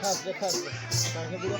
खासलं खासलं काय हे बघा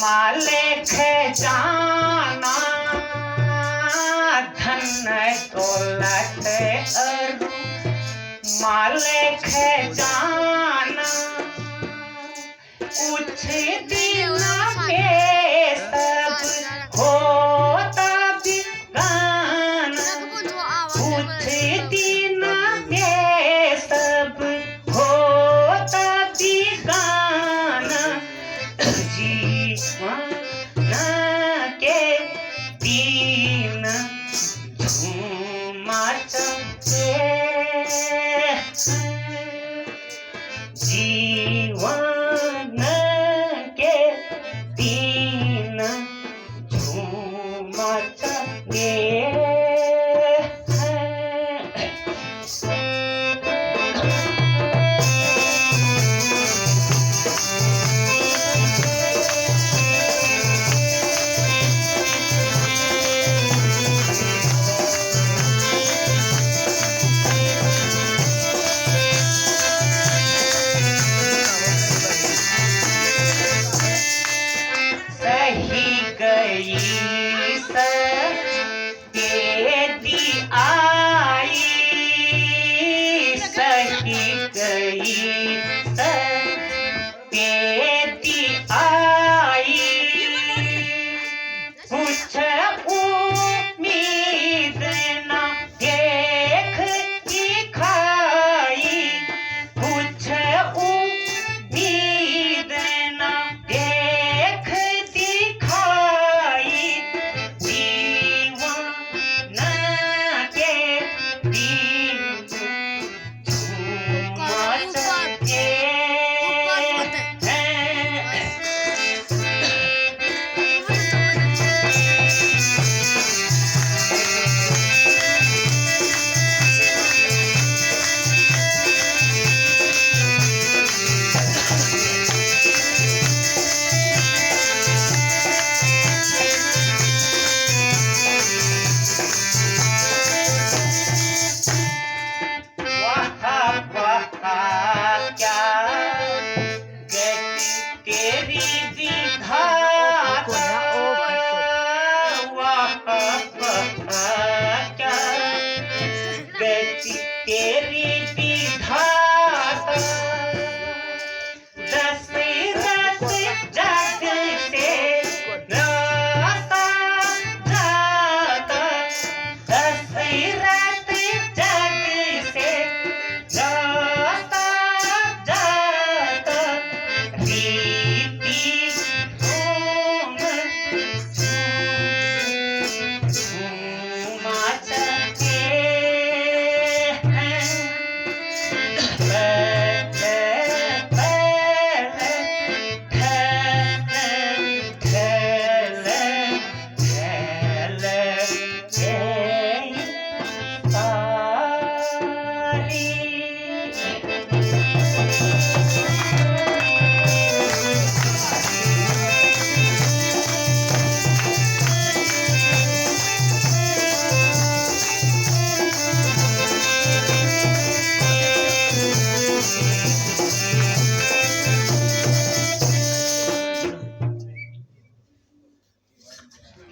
माले खजाना धन दौलत अरु माले खजाना कुछ दिन के सब होता बिगाना कुछ दिन के सब होता बिगाना जीवन के दिन झूमते जीवन के दिन झूमते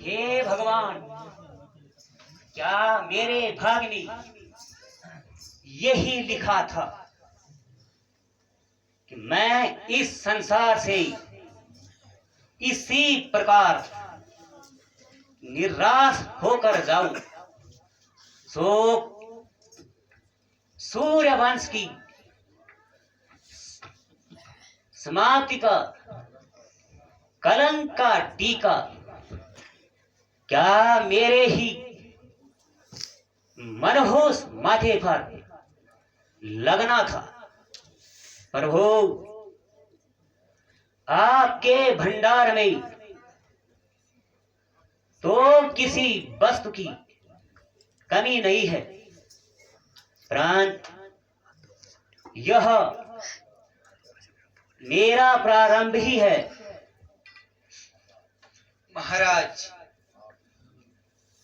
हे भगवान, क्या मेरे भाग्य में यही लिखा था कि मैं इस संसार से इसी प्रकार निराश होकर जाऊं? सो सूर्यवंश की समाप्ति का कलंक का टीका क्या मेरे ही मनहूस माथे पर लगना था? प्रभु, आपके भंडार में तो किसी वस्तु की कमी नहीं है, परंतु यह मेरा प्रारंभ ही है। महाराज,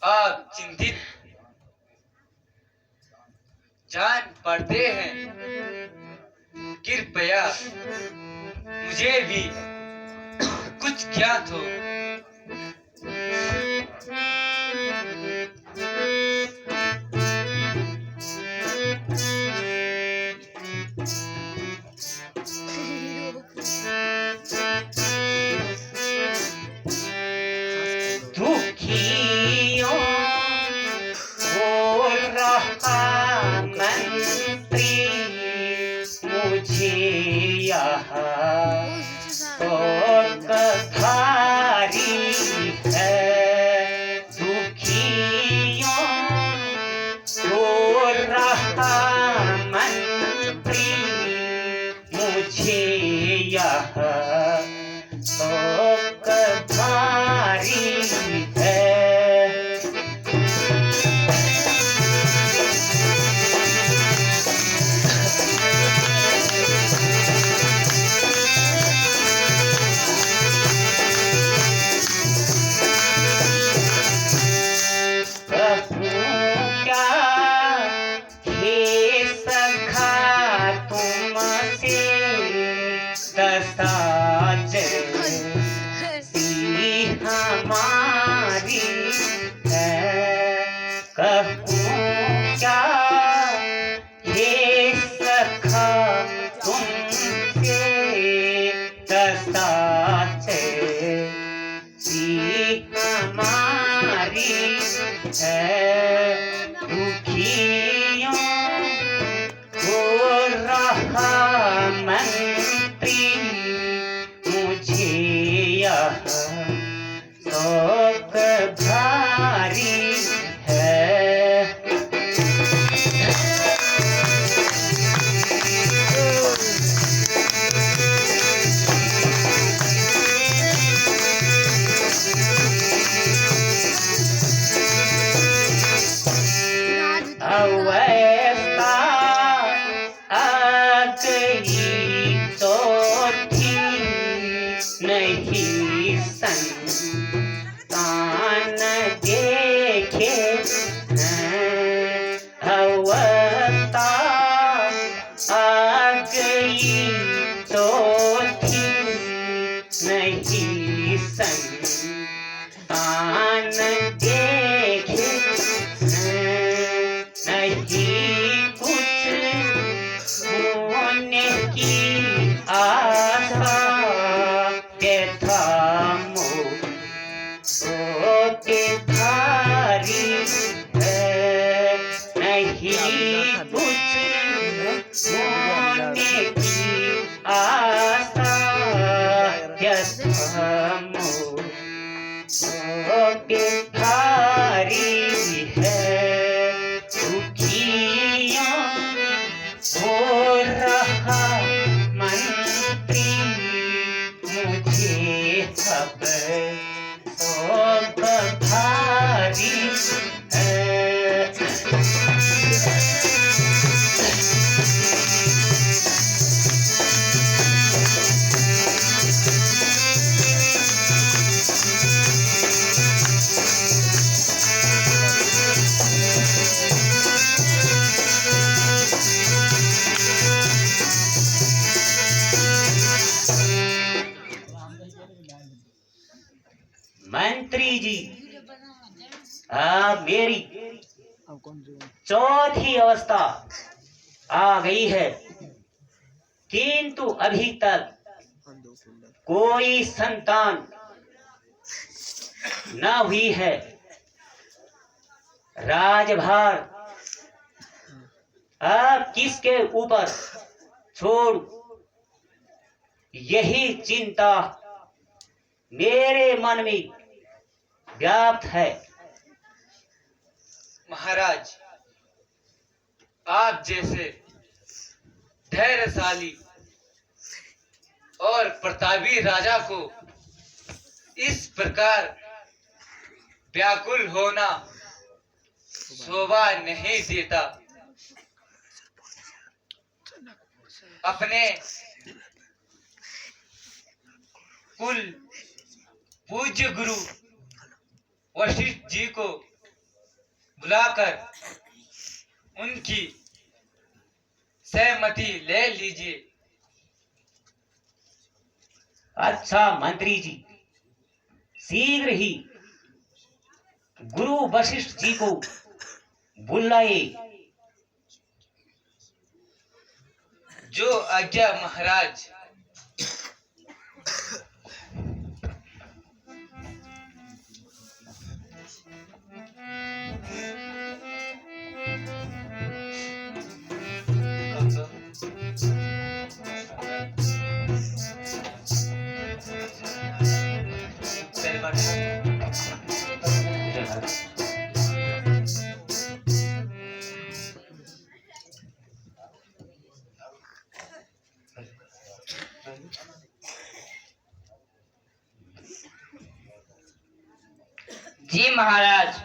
आप चिंतित जान पड़ते हैं। कृपया मुझे भी कुछ ज्ञात हो। दुखियों हो रहा मंत्री मुझे यहाँ तो कथारी है। दुखियों हो रहा मंत्री मुझे यहाँ तो कथारी है। हमारी है कहूँ क्या ये सखा तुमसे दस्तार सी हमारी है। दुखियों हो रहा मंत्री मुझे यह शोक भारी है। अवस्था आ गई तो ठीक नहीं संतान देखे हैं। अवस्था आ गई तो ठीक नहीं संतान देखे हैं। नहीं कुछ होने की आशा के थामो के थारी है। नहीं कुछ होने की आशा के थामो के थारी है। दुखियों हो रहा मंत्री मुझे अब शोक भारी है। मेरी चौथी अवस्था आ गई है, किंतु अभी तक कोई संतान न हुई है। राजभार अब किसके ऊपर छोड़, यही चिंता मेरे मन में व्याप्त है। महाराज, आप जैसे धैर्यशाली और प्रतापी राजा को इस प्रकार व्याकुल होना शोभा नहीं देता। अपने कुल पूज्य गुरु वशिष्ठ जी को बुलाकर उनकी सहमति ले लीजिए। अच्छा मंत्री जी, शीघ्र ही गुरु वशिष्ठ जी को बुलाए। जो आज्ञा महाराज। जी महाराज।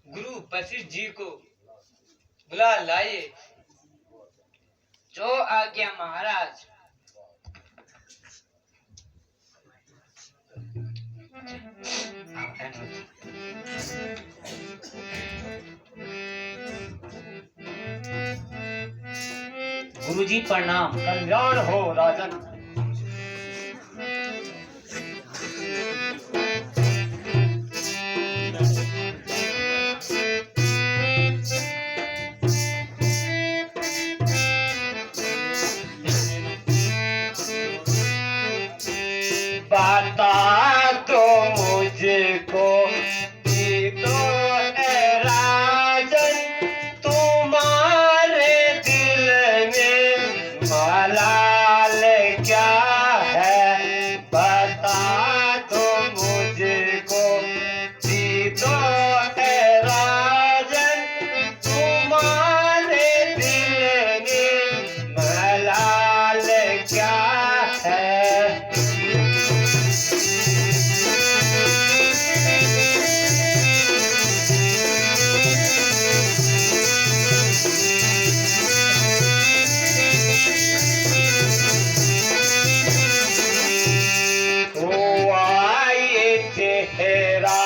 गुरु वशिष्ठ जी को बुला लाए। जो आज्ञा महाराज। गुरुजी प्रणाम। कल्याण हो राजन। बता तो मुझको तो राजन, तुम्हारे दिल में मलाल क्या है? बता तो मुझको तो राजन, तुम्हारे दिल में मलाल क्या है? चेहरा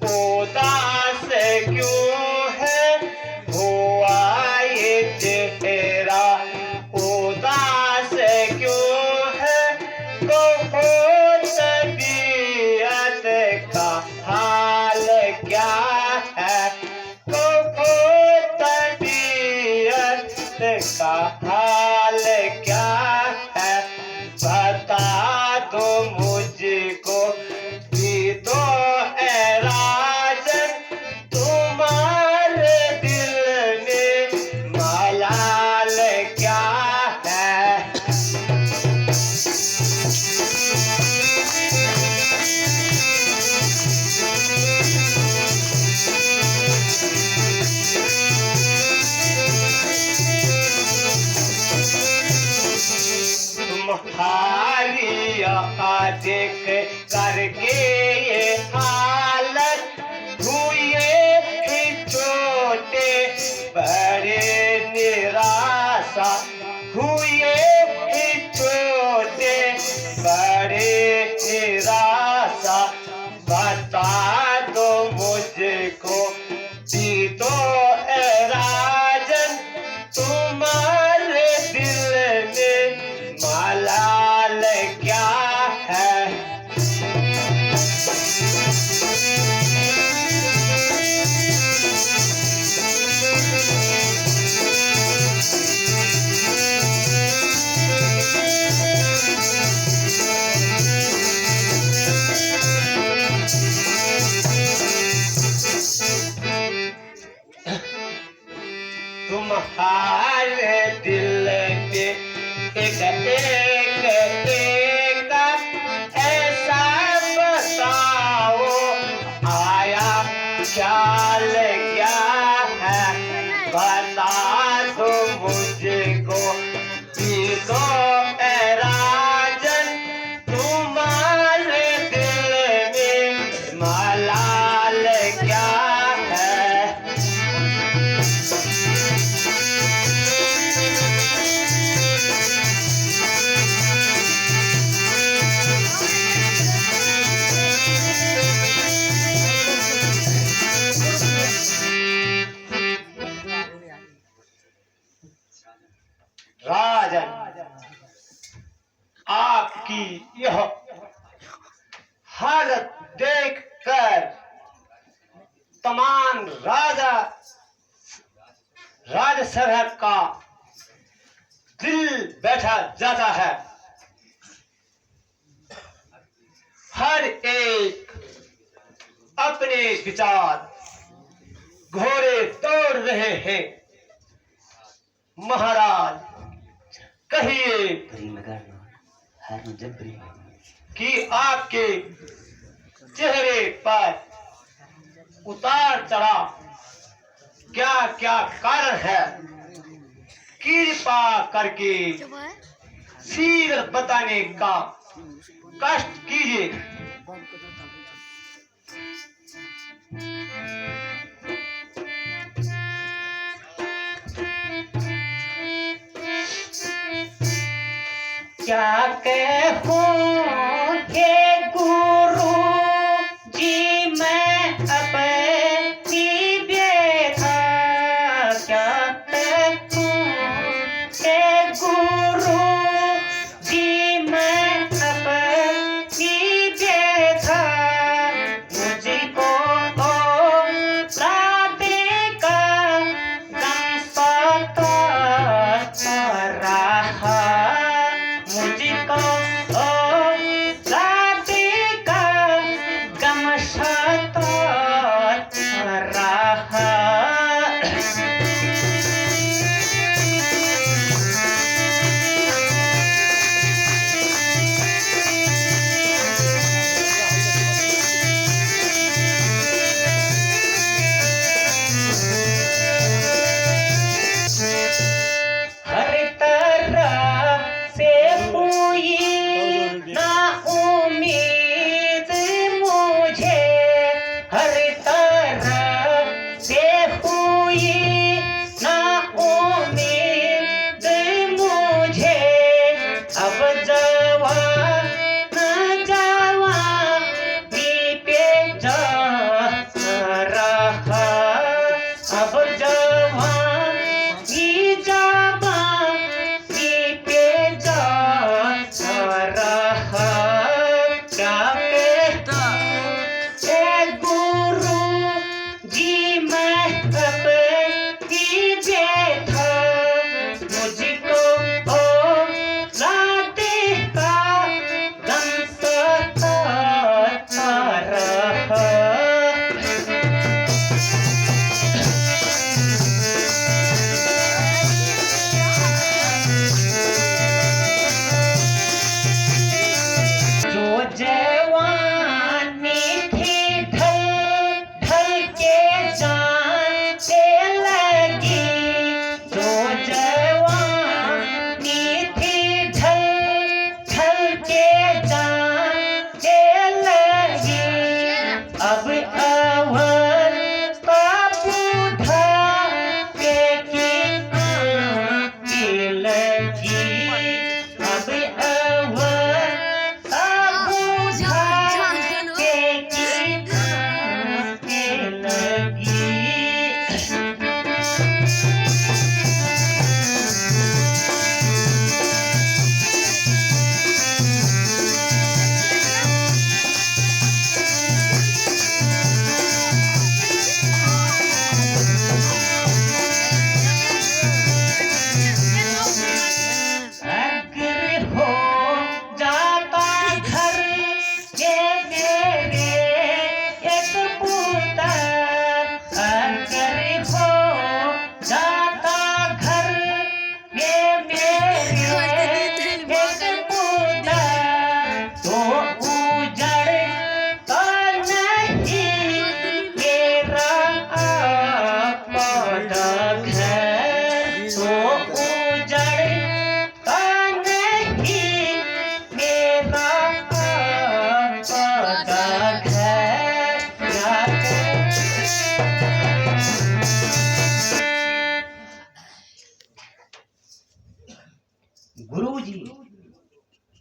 उदास क्यों है? हुआ ये चेहरा उदास क्यों है? तो तबीयत का हाल क्या है? तो तबीयत का हाल क्या है? बता दो मुझको तो राजन, तुम्हारे दिल में मलाल क्या है? तुम्हारी देख करके ये हालत हुए ही छोटे बड़े निराशा, हुए ही छोटे बड़े निराशा। बता दो मुझको तो राजन, तुम्हारे दिल में मलाल क्या है? तुम्हारे दिल पे एक एक एक ऐसा बताओ आया ख्याल क्या है बता दो मुझको दो राजन तुम्हारे दिल में मलाल क्या है राजन आपकी यह हालत देखकर तमाम राजसभा का दिल बैठा जाता है। हर एक अपने विचार घोड़े दौड़ रहे हैं। महाराज कहिए कि आपके चेहरे पर उतार चढ़ाव क्या क्या कारण है कृपा करके सीधे बताने का कष्ट कीजिए। क्या कहूँ के गुरु जी मैं अपनी व्यथा क्या कहूँ के गुरु जी मैं अपनी व्यथा मुझको राधे का गम सता रहा मुझको राधे का गम सता रहा। हर तरह से हुई ना उम्मीद मुझे हर तरह से हुई ना उम्मीद मुझे अब जवानी पे जा रहा अब जवानी जवानी पे जा रहा क्या कहता ए गुरु जी मैं अपनी व्यथा मुझको राधे का गम सता रहा।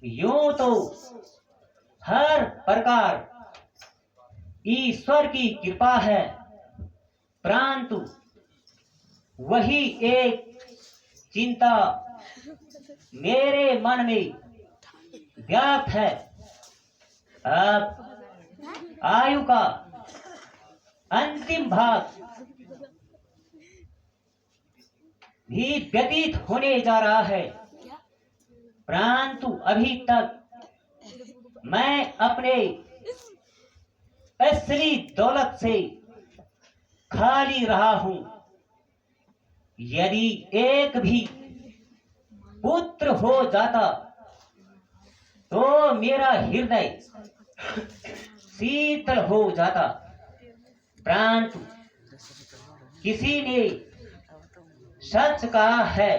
यूं तो हर प्रकार ईश्वर की कृपा है, परंतु वही एक चिंता मेरे मन में व्याप्त है। अब आयु का अंतिम भाग भी व्यतीत होने जा रहा है, परंतु अभी तक मैं अपने असली दौलत से खाली रहा हूं। यदि एक भी पुत्र हो जाता तो मेरा हृदय शीतल हो जाता, परंतु किसी ने सच कहा है,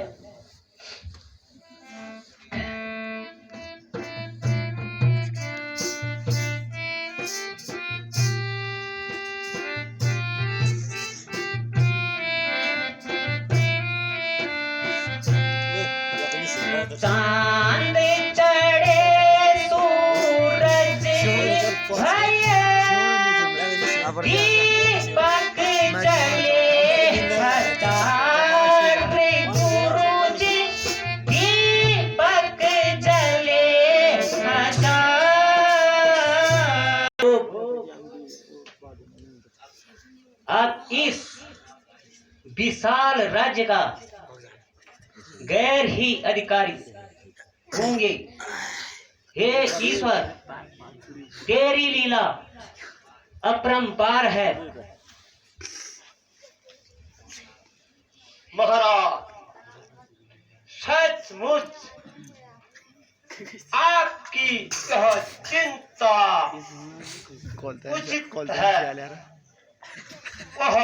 चांद चढ़े सूरज भये, दीपक जले हजार, गुरुजी दीपक जले हजार। अब इस विशाल राज्य का गैर ही अधिकारी होंगे। हे ईश्वर, तेरी लीला अपरंपार है। महाराज, सचमुच आपकी यह चिंता उचित है। वह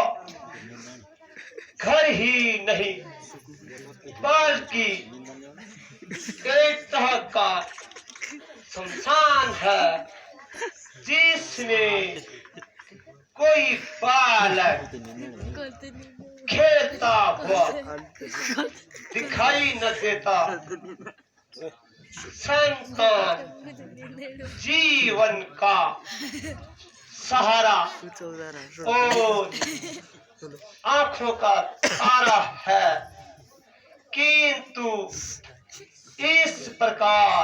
घर ही नहीं बल्कि एक तरह का शमशान है, जिसमें कोई बालक खेलता हुआ दिखाई न देता। संतान जीवन का सहारा और आंखों का तारा है, किंतु इस प्रकार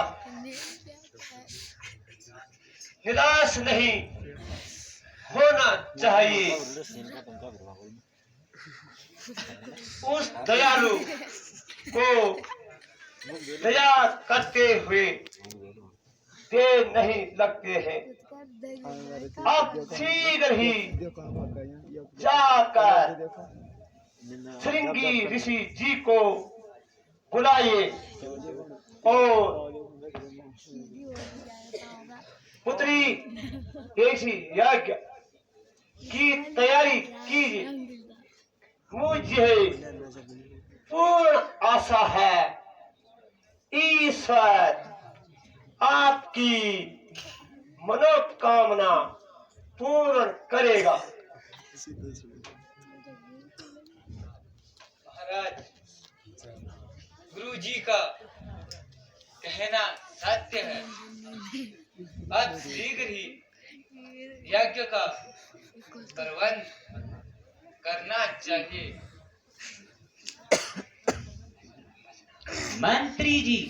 निराश नहीं होना चाहिए। उस दयालु को दया करते हुए देर नहीं लगते हैं। अब शीघ्र ही जाकर श्रृंगी ऋषि जी को बुलाइए और पुत्री ऐसी यज्ञ की तैयारी कीजिए। मुझे पूर्ण आशा है ईश्वर आपकी मनोकामना पूर्ण करेगा। महाराज, गुरु जी का कहना सत्य है। अब शीघ्र ही यज्ञ का प्रबंध करना चाहिए। मंत्री जी,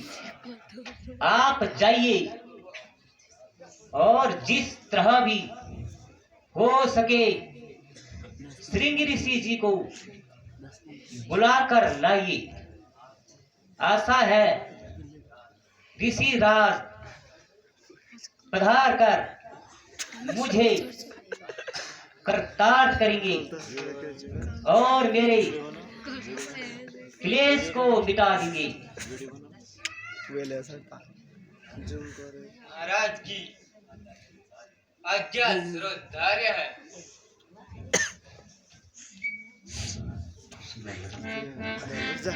आप जाइए और जिस तरह भी हो सके श्रृंगी ऋषि जी को बुलाकर लाइए। आशा है ऋषि राज पधार कर मुझे कृतार्थ करेंगे और मेरे क्लेश को मिटा देंगे। महाराज की आज्ञा श्रोधार्य है।